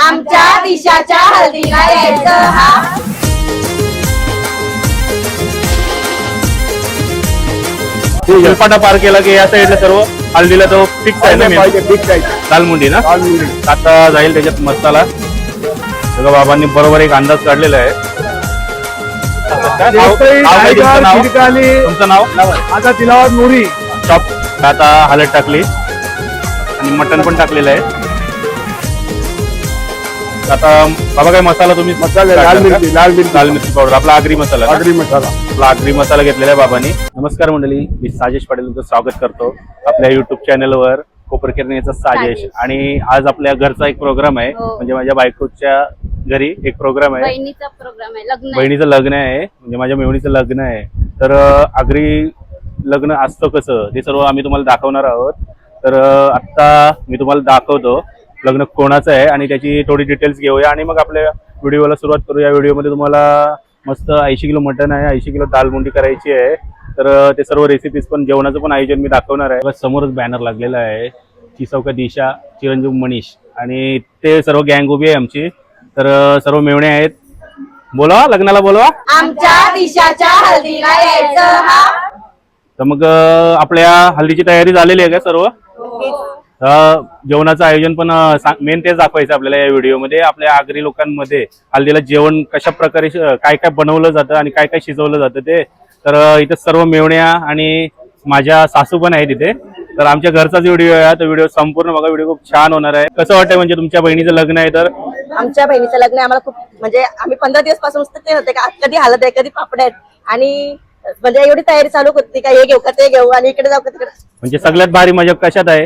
आमच्या दिशाच्या हल्दीला यायचं हा. हेलपाटा पार केला की या साईडला सर्व हल्दीला तो फिक्स आहे ना. फिक्स आहे दालमुंडी ना. आता जाईल त्याच्यात मसाला. सगळं बाबांनी बरोबर एक अंदाज काढलेला आहे. तुमचं नाव? आता तिलावत नूरी चॉप आता हळद टाकली आणि मटण पण टाकलेलं आहे. आता बाबा काय मसाला तुम्ही? मसाला लाल मिरची पावडर आपला आगरी मसाला. मसाला आगरी मसाला घेतलेला आहे बाबांनी. नमस्कार मंडळी, मी साजेश पाटील तुमचं स्वागत करतो आपल्या युट्यूब चॅनलवर कोपरकेरनेचा साजेश. आणि आज आपल्या घरचा एक प्रोग्राम आहे. म्हणजे माझ्या बायकोच्या घरी एक प्रोग्राम आहे. बहिणीचा प्रोग्राम आहे, बहिणीचं लग्न आहे. म्हणजे माझ्या मेवणीचं लग्न आहे. तर आगरी लग्न असतं कसं ते सर्व आम्ही तुम्हाला दाखवणार आहोत. तर आता मी तुम्हाला दाखवतो लग्न कोणाचं आहे आणि त्याची थोडी डिटेल्स घेऊया आणि मग आपल्या व्हिडिओला सुरुवात करू. या व्हिडिओमध्ये तुम्हाला मस्त 80 किलो मटण आहे, 80 किलो दालमुंडी करायची आहे. तर ते सर्व रेसिपीज पण जेवणाचं पण आयोजन मी दाखवणार आहे. समोरच बॅनर लागलेला आहे चिसौका दिशा चिरंजीव मनीष आणि ते सर्व गँग उभी आहे आमची. तर सर्व मेवणे आहेत. बोलवा लग्नाला, बोलवा आमच्या दिशाच्या हल्दीला यायचं हा. तर मग आपल्या हल्दीची तयारी झालेली आहे का सर्व? जेवणाचं आयोजन पण मेन तेच दाखवायचं आपल्याला या व्हिडिओमध्ये. आपल्या आगरी लोकांमध्ये हल्दीला जेवण कशा प्रकारे काय काय बनवलं जातं आणि काय काय शिजवलं जातं ते. तर इथे सर्व मेवण्या आणि माझ्या सासू पण आहेत इथे. तर आमच्या घरचाच व्हिडिओ आहे. तर व्हिडिओ संपूर्ण बघा, व्हिडिओ खूप छान होणार आहे. कसं वाटतंय म्हणजे तुमच्या बहिणीचं लग्न आहे? तर आमच्या बहिणीचं लग्न आहे. आम्हाला खूप म्हणजे आम्ही 15 दिवस पासून ते होते का कधी हालत आहे, कधी पापड आहेत आणि म्हणजे एवढी तयारी चालू होती का हे घेऊ का ते घेऊ आणि इकडे जाऊ का तिकडे. म्हणजे सगळ्यात भारी मजा कशात आहे?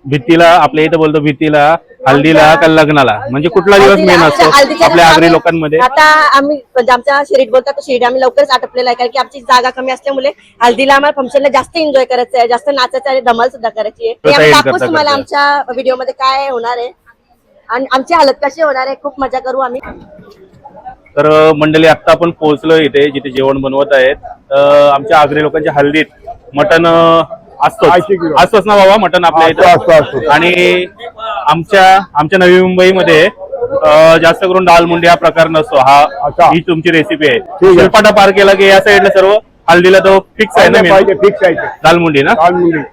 भीतीला, आपल्या इथं बोलतो भीतीला, हल्दीला का लग्नाला? म्हणजे कुठला दिवस मेन असतो आपल्या आगरी लोकांमध्ये? आता आम्ही म्हणजे आमच्या शिरीट बोलतात तर शिरीट आम्ही लवकरच आटपलेला आहे. कारण की आमची जागा कमी असल्यामुळे हल्दीला आम्हाला फंक्शनला जास्त एन्जॉय करायचं आहे, जास्त नाचायचं आणि धमाल सुद्धा करायची आहे. ते आम्ही दाखवू तुम्हाला आमच्या व्हिडिओमध्ये काय होणार आहे आणि आमची हालत कशी होणार आहे. खूप मजा करू आम्ही. तर मंडळी आता आपण पोहोचलो इथे जिथे जेवण बनवत आहेत. आमच्या आगरी लोकांच्या हल्दीत मटण असतोच ना बाबा? मटण आपल्या इथं. आणि आमच्या नवी मुंबईमध्ये जास्त करून दालमुंडी हा प्रकार नसतो. ही तुमची रेसिपी आहे. हेलपाटा पार केला की या साईडला सर्व हल्दीला तो फिक्स आहे ना. फिक्स आहे दालमुंडी ना.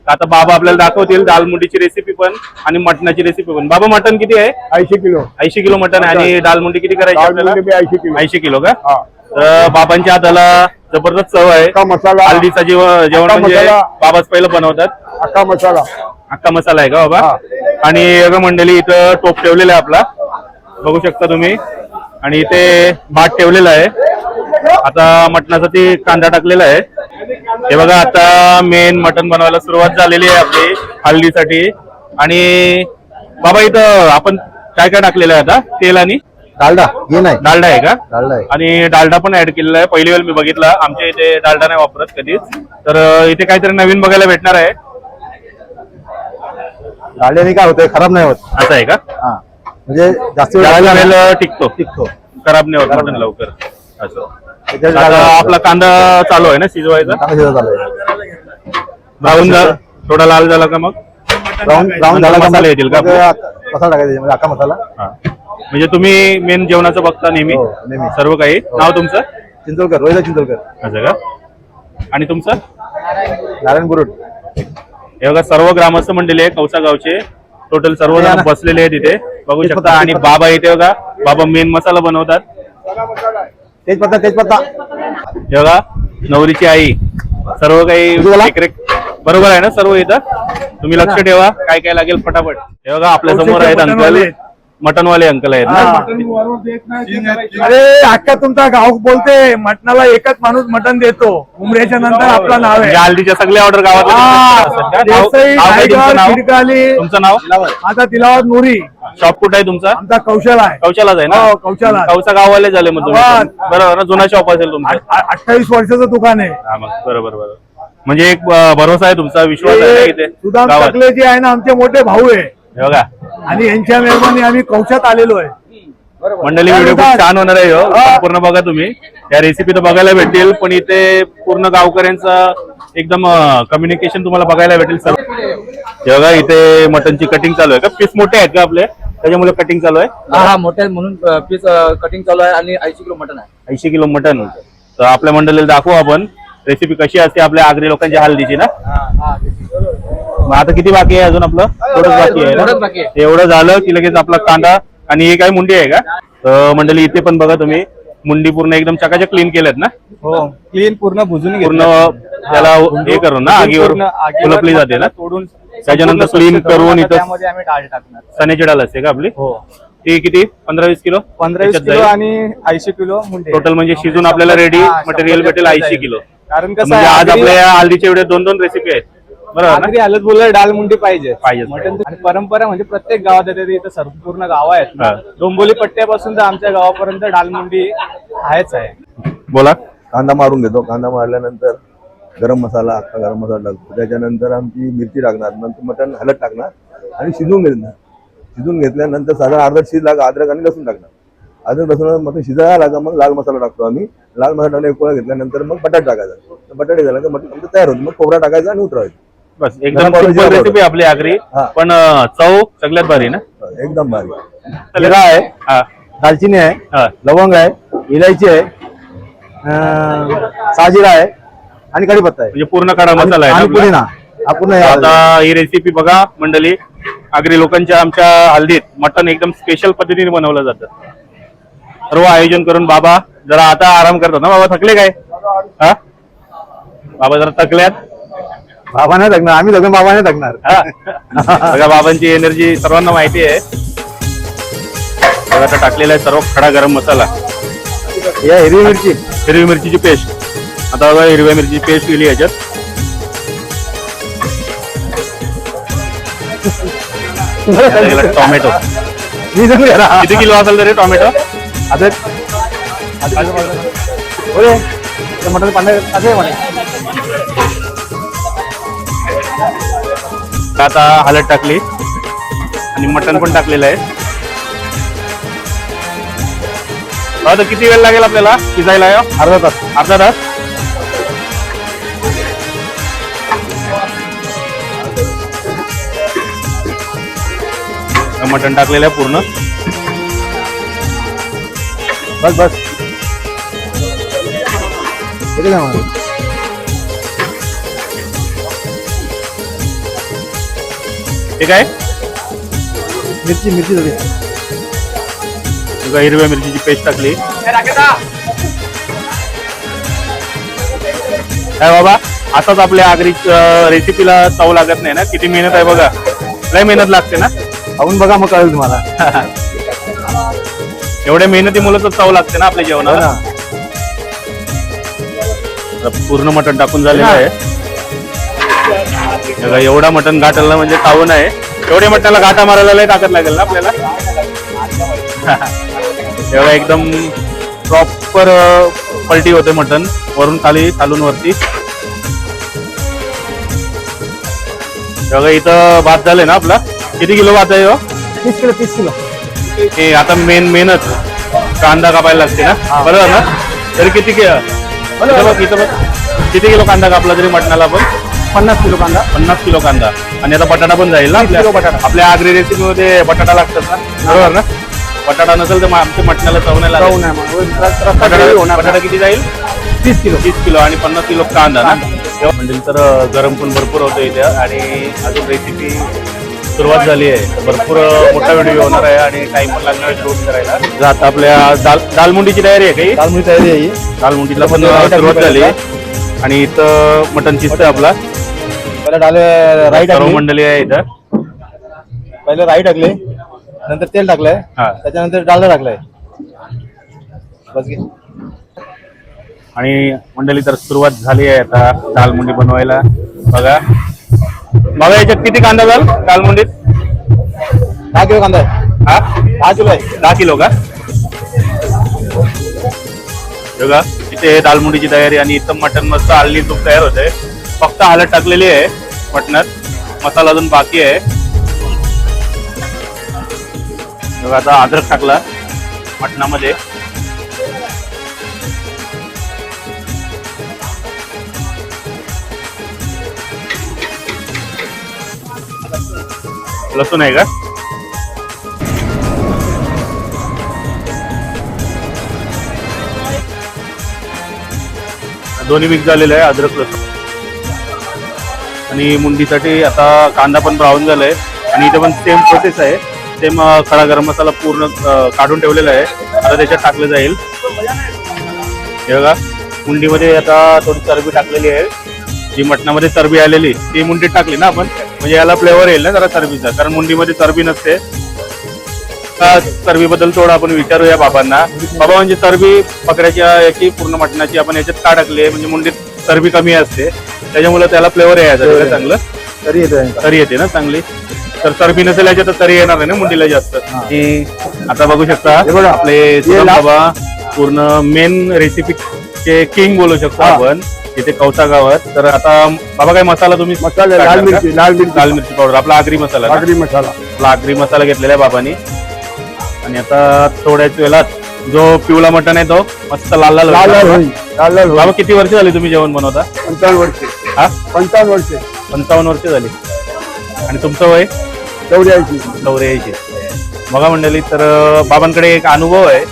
आता बाबा आपल्याला दाखवतील दालमुंडीची रेसिपी पण आणि मटणाची रेसिपी पण. बाबा मटण किती आहे? 80 किलो मटण आहे. आणि दालमुंडी किती करायची आपल्याला? 80 किलो का? तर बाबांच्या हाताला जबरदस्त चव आहे. हल्दीचा जेवण म्हणजे बाबाच पहिलं बनवतात. अख्खा मसाला आहे का बाबा? आणि मंडळी इथं टोप ठेवलेला आहे आपला, बघू शकता तुम्ही. आणि इथे भात ठेवलेला आहे. आता मटणाचा ती कांदा टाकलेला आहे. हे बघा आता मेन मटण बनवायला सुरुवात झालेली आहे आपली हल्दीसाठी. आणि बाबा इथं आपण काय काय टाकलेलं आहे आता? तेल आणि डालडा. डालडा आहे का? डालडा आहे. आणि डालडा पण ऍड केलेला आहे. पहिली वेळ मी बघितला. आमच्या इथे डालडा नाही वापरत कधीच. तर इथे काहीतरी नवीन बघायला भेटणार आहे. डालड्याने काय होतंय? खराब नाही होत. असं आहे का? म्हणजे जास्त वेळ टिकतो, खराब नाही होत मटण लवकर. असं आता आपला कांदा चालू आहे ना शिजवायचा? ब्राऊन थोडा लाल झाला का मग ब्राऊन झाला मसाला येतील का? मसाला टाकायचा म्हणजे अख्खा मसाला. म्हणजे तुम्ही मेन जेवणाचं बघता नेहमी सर्व काही. नाव तुमचं? चिंचोलकर, रोहित चिंचोलकर. असं का? आणि तुमचं? नारायण बुरुड. हे बघा सर्व ग्रामस्थ मंडळी आहे कौसा गावचे. टोटल सर्व जण बसलेले आहेत इथे, बघू शकता. आणि बाबा इथे बघा, बाबा मेन मसाला बनवतात. तेजपत्ता. हे बघा नवरीची आई, सर्व काही बरोबर आहे ना सर्व इथं? तुम्ही लक्ष ठेवा काय काय लागेल फटाफट. हे बघा आपल्या समोर आहेत अंकल, मटनवाले अंकल आहेत ना. अरे अख्खा तुमचा गाव बोलते मटणाला एकच माणूस मटण देतो. उमऱ्याच्या नंतर आपलं नाव आहे. हल्दीच्या सगळ्या ऑर्डर गावात. तुमचं नाव? आता तिलावत नूरी. शॉप कुठे आहे तुमचा? आमचा कौशल आहे. कौशलाच आहे ना? कौसा गाववाले झाले मग तुम्ही? बरोबर, जुना शॉप असेल तुमचा? 28 वर्षाचं दुकान आहे. बरोबर. म्हणजे एक भरोसा आहे तुमचा, विश्वास आहे इथे. सुदाम टकले जे आहे ना आमचे मोठे भाऊ आहे बघा. आणि यांच्या मेहरबानी आम्ही कौशात आलेलो आहे. मंडळी व्हिडिओ खूप छान होणार आहे. पूर्ण बघा तुम्ही. या रेसिपी तर बघायला भेटतील पण इथे पूर्ण गावकऱ्यांचा एकदम कम्युनिकेशन तुम्हाला बघायला भेटेल सर्व. बघा इथे मटनची कटिंग चालू आहे का? पीस मोठे आहेत का आपले? त्याच्यामुळे कटिंग चालू आहे. हा मोठ्या म्हणून पीस कटिंग चालू आहे आणि 80 किलो मटन आहे. 80 किलो मटन. तर आपल्या मंडळीला दाखवू आपण रेसिपी कशी असते आपल्या आगरी लोकांच्या हल्दीची ना. मग आता किती बाकी आहे अजून? आपलं थोडंच बाकी आहे थोडंच ना. बाकी आहे. एवढं झालं की लगेच आपला कांदा. आणि हे काय मुंडी आहे का? तर मंडळी इथे पण बघा तुम्ही मुंडी पूर्ण एकदम चकाचक क्लीन केल्यात ना. हो क्लीन पूर्ण भुजून पूर्ण त्याला हे करून ना आगीवर फुलपली जाते ना. तोडून त्याच्यानंतर क्लीन करून इथं त्यामध्ये आम्ही डाळ टाकणार. चण्याची डाळ असते का आपली? हो ती किती? 15-20 किलो? 15-20 किलो आणि 80 किलो मुंडे. टोटल म्हणजे शिजून आपल्याला रेडी मटेरियल भेटेल 80 किलो. कारण कसं म्हणजे आज आहे, आपल्या या हल्दीच्या एवढे 2-2 रेसिपी आहेत बरोबर ना. आगरी हलत बोललं डाळ मुंडी पाहिजे. पाहिजेच. मटण आणि परंपरा म्हणजे प्रत्येक गावात येते. इथं संपूर्ण गाव आहेत ना. हा. डोंबोली पट्ट्यापासून तर आमच्या गावापर्यंत डाळ मुंडी आहेच आहे. बोला. कांदा मारून घेतो. कांदा मारल्यानंतर गरम मसाला, अख्खा गरम मसाला टाकतो. त्याच्यानंतर आमची मिरची टाकणार, नंतर मटण हलत टाकणार आणि शिजवून घेणार. शिजवून घेतल्यानंतर साधारण अर्धा शिजला अद्रक आणि लसूण टाकणार. अद्रक लसूण मटण शिजायला लागा मग लाल मसाला टाकतो आम्ही. लाल मसाला टाकला एक पोळा घेतल्यानंतर मग बटाटा टाकायचा. बटाटे झाला तर मटण तयार होतं. मग खोबरा टाकायचा आणि उतरायचं. बस एकदम सिंपल रेसिपी आपली आगरी. हा. पण चव सगळ्यात भारी ना. एकदम भारी. जिरा आहे, हा. दालचिनी आहे, हा. लवंग आहे, इलायची आहे, साजिरा आहे आणि कढीपत्ता आहे म्हणजे पूर्ण काळा मसाला आहे ना आणि आपला. पुदिना. आपण आता ही रेसिपी बघा मंडळी. आगरी लोकांच्या आमच्या हल्दीत मटण एकदम स्पेशल पद्धतीने बनवलं जातं. सर्व आयोजन करून बाबा जरा आता आराम करतात ना. बाबा थकले काय? हा बाबा जरा थकल्यात. बाबा नाही टाकणार, आम्ही सगळं बाबा नाही टाकणार. हा. बघा बाबांची एनर्जी सर्वांना माहिती आहे. बघा आता टाकलेला आहे सर्व खडा गरम मसाला. या हिरवी मिरची, हिरवी मिरचीची पेस्ट. आता बघा हिरव्या मिरचीची पेस्ट केली याच्यात. टोमॅटो किती किलो असेल तरी टोमॅटो? आता मटण पाणी आता हळद टाकली आणि मटण पण टाकलेलं आहे. आता किती वेळ लागेल आपल्याला शिजायला? अर्धा तास. अर्धा तास. मटण टाकलेलं आहे पूर्ण. बस बस किती काय म्हणा? ठीक आहे. मिरची मिरची झाली. तुझा हिरव्या मिरचीची पेस्ट टाकली. काय बाबा असाच आपल्या आगरी रेसिपीला चव लागत नाही ना. किती मेहनत आहे बघा. लय मेहनत लागते ना. खाऊन बघा मग कळेल तुम्हाला. एवढ्या मेहनतीमुळे तर चव लागते ना आपल्या जेवणाला. पूर्ण मटण टाकून झालेलं आहे. बघा एवढा मटण घाटायला म्हणजे खाऊ नये. एवढ्या मटणाला घाटा मारायला लय ताकद लागेल ना आपल्याला. एवढा एकदम प्रॉपर पलटी होते मटण वरून खाली खालून वरती. बघा इथं भात झाले ना आपला. किती किलो भात आहे? 30 किलो 30 किलो. हे आता मेहनत कांदा कापायला लागते ना बरोबर ना. तरी किती किती किलो कांदा कापला तरी मटणाला आपण? 50 किलो कांदा. 50 किलो कांदा. आणि आता बटाटा पण जाईल ना आपल्या. आपल्या आगरी रेसिपी मध्ये बटाटा लागतात ना बरोबर ना. बटाटा नसेल तर आमच्या मटणाला चव नाही लागत. बटाटा किती जाईल? 30 किलो. 30 किलो आणि 50 किलो कांदा ना. म्हणजे तर गरम पण भरपूर होतं इथे. आणि अजून रेसिपी सुरुवात झाली आहे. भरपूर मोठा व्हिडिओ होणार आहे आणि टाइम पण लागणार आहे शूट करायला. आता आपल्या दालमुंडीची तयारी आहे काही? दालमुंडी तयारी आहे. दालमुंडीला पण सुरुवात झाली आणि इथं मटण शिजतं आपला. पहिले डाले राई सर्व टाकली. मंडळी आहे इथं. पहिले राई टाकले, नंतर तेल टाकलंय, हा. त्याच्यानंतर डालडा टाकलाय. बस घे. आणि मंडळी तर सुरुवात झाली आहे आता दालमुंडी बनवायला. बघा बघा याच्यात किती कांदा जाल दालमुंडीत? 10 किलो कांदा आहे. हा 10 किलो आहे. 10 किलो का? बघा इथे दालमुंडीची तयारी आणि इथं मटण मस्त हल्ली तूप तयार होते. फक्त हळद टाकलेली आहे मटणात. मसाला अजून बाकी आहे. बघा आता अद्रक टाकला मटणामध्ये. लसूण आहे का? दोन्ही मिक्स झालेलं आहे, अद्रक लसूण. आणि मुंडीसाठी आता कांदा पण ब्राऊन झालाय आणि इथे पण सेम प्रोसेस आहे. सेम खडा गरम मसाला पूर्ण काढून ठेवलेला आहे, आता त्याच्यात टाकलं जाईल. हे बघा, मुंडीमध्ये आता थोडी चरबी टाकलेली आहे. जी मटणामध्ये चरबी आलेली ती मुंडीत टाकली ना आपण, म्हणजे याला फ्लेवर येईल ना जरा चरबीचा, कारण मुंडीमध्ये चरबी नसते. चरबीबद्दल थोडं आपण विचारूया बाबांना. बाबा, म्हणजे चरबी बकऱ्याच्या याची पूर्ण मटणाची आपण याच्यात का टाकली आहे? म्हणजे मुंडीत चरबी कमी असते, त्याच्यामुळे त्याला फ्लेवर यायचं चांगलं, तरी येते ना चांगली. तर चरबी नसेल याच्यात तर तरी येणार नाही ना मुंडीला जास्त. की आता बघू शकता आपले सुदाम बाबा पूर्ण मेन रेसिपीचे किंग बोलू शकतो आपण इथे कौसा गावात. तर आता बाबा काय मसाला तुम्ही लाल मिरची पावडर, आपला आगरी मसाला आपला आगरी मसाला घेतलेला आहे बाबांनी. आणि आता थोड्याच वेळात जो पिवळा मटण आहे तो मस्त लाल लाल बाबा, किती वर्ष झाली तुम्ही जेवण बनवता? 55 वर्ष. हा, 55 वर्ष. 55 वर्ष झाली. आणि तुमचं वय? 84. बघा मंडळी, तर बाबांकडे एक अनुभव आहे.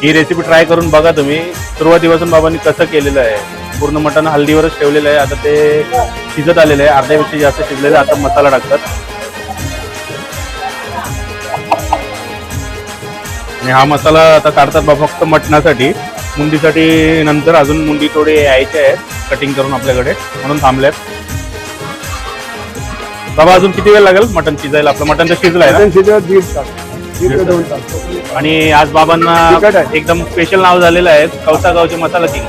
ही रेसिपी ट्राय करून बघा तुम्ही. सुरुवातीपासून बाबांनी कसं केलेलं आहे, पूर्ण मटण हल्दीवरच ठेवलेलं आहे. आता ते शिजत आलेलं आहे, अर्ध्यापेक्षा जास्त शिजलेलं आहे. आता मसाला टाकतात आणि हा मसाला आता काढतात बाबा फक्त मटणासाठी. मुंडीसाठी नंतर अजून मुंडी थोडी यायचे आहेत कटिंग करून आपल्याकडे, म्हणून थांबल्यात. बाबा, अजून किती वेळ लागेल मटण शिजायला? आपलं मटण तर शिजलंय ना? आणि आज बाबांना एकदम स्पेशल नाव झालेलं आहे, कौसा गावचे मसाला किंग.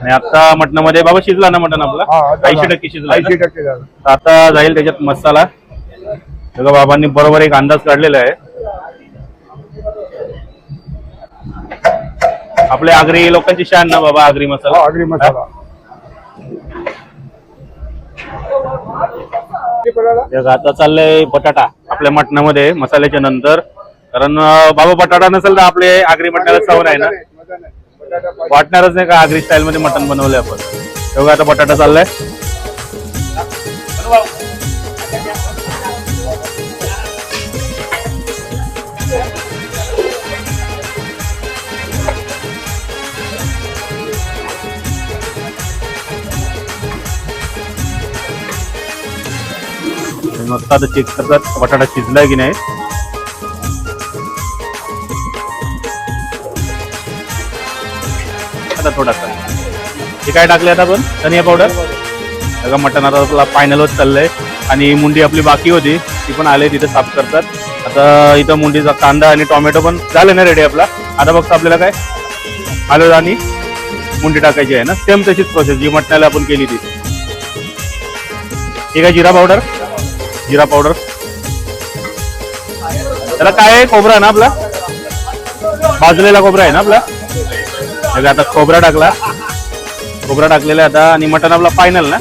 आणि आता मटणामध्ये बाबा शिजला ना मटण आपला? 80% शिजला. 80% आता जाईल त्याच्यात मसाला. बघा, बाबांनी बरोबर एक अंदाज काढलेला आहे. आपले आगरी लोकांची शान ना बाबा, आगरी मसाला. आगरी मसाला. आता चाललंय बटाटा आपल्या मटणामध्ये मसाल्याच्या नंतर, कारण बाबा बटाटा नसेल तर आपले आगरी मटणाला चव नाही ना, वाटणारच नाही का आगरी स्टाईल मध्ये मटण बनवलंय आपण. तेव्हा आता बटाटा चाललाय. मस्त आता चेक करतात बटाटा शिजलाय की नाही. आता थोडासा हे काय टाकले आता आपण? धनिया पावडर. बघा, मटण आता आपला फायनलवर चाललंय आणि मुंडी आपली बाकी होती ती पण आले तिथे साफ करतात. आता इथं मुंडीचा कांदा आणि टोमॅटो पण झाले ना रेडी आपला. आता फक्त आपल्याला काय हळद आणि मुंडी टाकायची आहे ना, सेम तशीच प्रोसेस जी मटणाला आपण केली ती. ठीक आहे, जिरा पावडर त्याला काय आहे? खोबरा आहे ना आपला, भाजलेला खोबरा आहे ना आपला. आता खोबरा टाकलेला आता. आणि मटण आपला फायनल ना.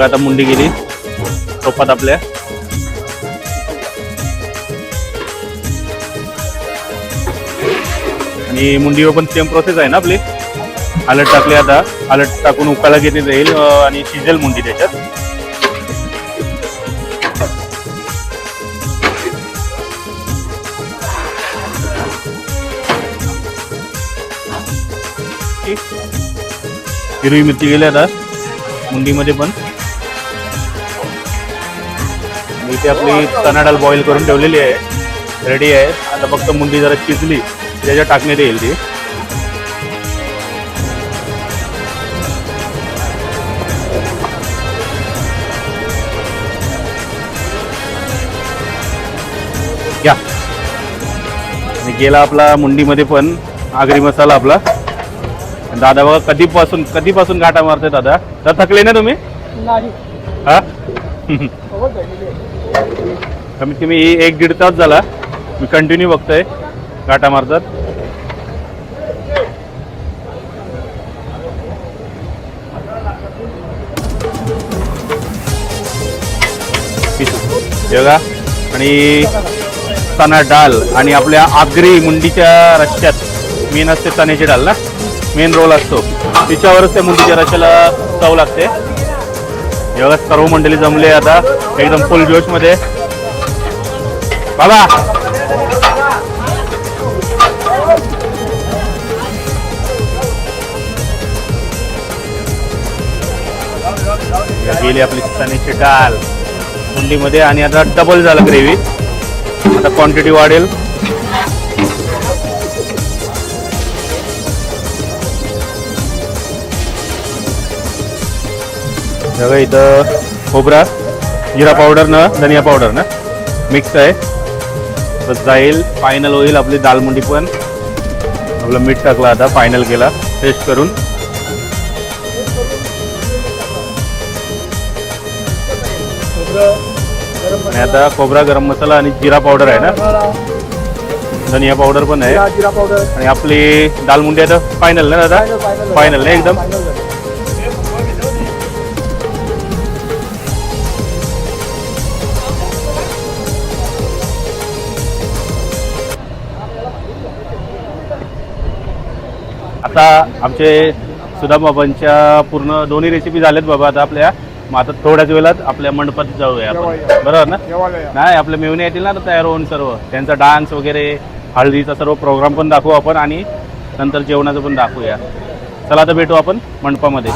आता मुंडी गेली टोपात आपल्या. आणि मुंडीवर पण सेम प्रोसेस आहे ना आपली. हळद टाकली, आता हळद टाकून उकाळा घेतली जाईल आणि शिजेल मुंडी त्याच्यात. हिरवी मिरची गेली आता मुंडीमध्ये पण. इथे आपली चणा डाळ बॉईल करून ठेवलेली आहे, रेडी आहे. आता फक्त मुंडी जरा शिजली त्याच्यात टाकण्यात येईल ती. या आणि गेला आपला मुंडीमध्ये पण आगरी मसाला आपला. दादा बघा कधीपासून गाठा मारते दादा. तर थकले ना तुम्ही? हा कमीत कमी 1-1.5 तास झाला मी कंटिन्यू बघतोय गाठा मारतात. बघा आणि मस्ताना डाळ आणि आपल्या आगरी मुंडीच्या रश्श्यात मेन असते चण्याची डाळ ना, मेन रोल असतो तिच्यावरच त्या मुंडीच्या रश्श्याला चव लागते. हे बघा सर्व मंडळी जमले आता एकदम फुल जोश मध्ये. बाबा गेली आपली चण्याची डाळ मुंडीमध्ये आणि आता डबल झालं ग्रेव्ही. आता क्वांटिटी वाढेल. बघा इथं खोबरा, जिरा पावडर ना धनिया पावडर ना मिक्स आहे. तर जाईल फायनल होईल आपली दालमुंडी पण. आपलं मीठ टाकलं आता फायनल केला टेस्ट करून. आणि आता खोबरा, गरम मसाला आणि जिरा पावडर आहे ना, धनिया पावडर पण आहे. जिरा पावडर आणि आपली दालमुंडी आता फायनल ना दादा, फायनल ना एकदम. आता आमचे सुदाम बाबांच्या पूर्ण दोन्ही रेसिपी झाल्यात बाबा आता आपल्या. मग आता थोड्याच वेळात आपल्या मंडपात जाऊया आपण, बरोबर ना? नाही आपल्या मेवणे येतील ना तयार होऊन सर्व, त्यांचा डान्स वगैरे हळदीचा सर्व प्रोग्राम पण दाखवू आपण आणि नंतर जेवणाचं पण दाखवूया. चला आता भेटू आपण मंडपामध्ये.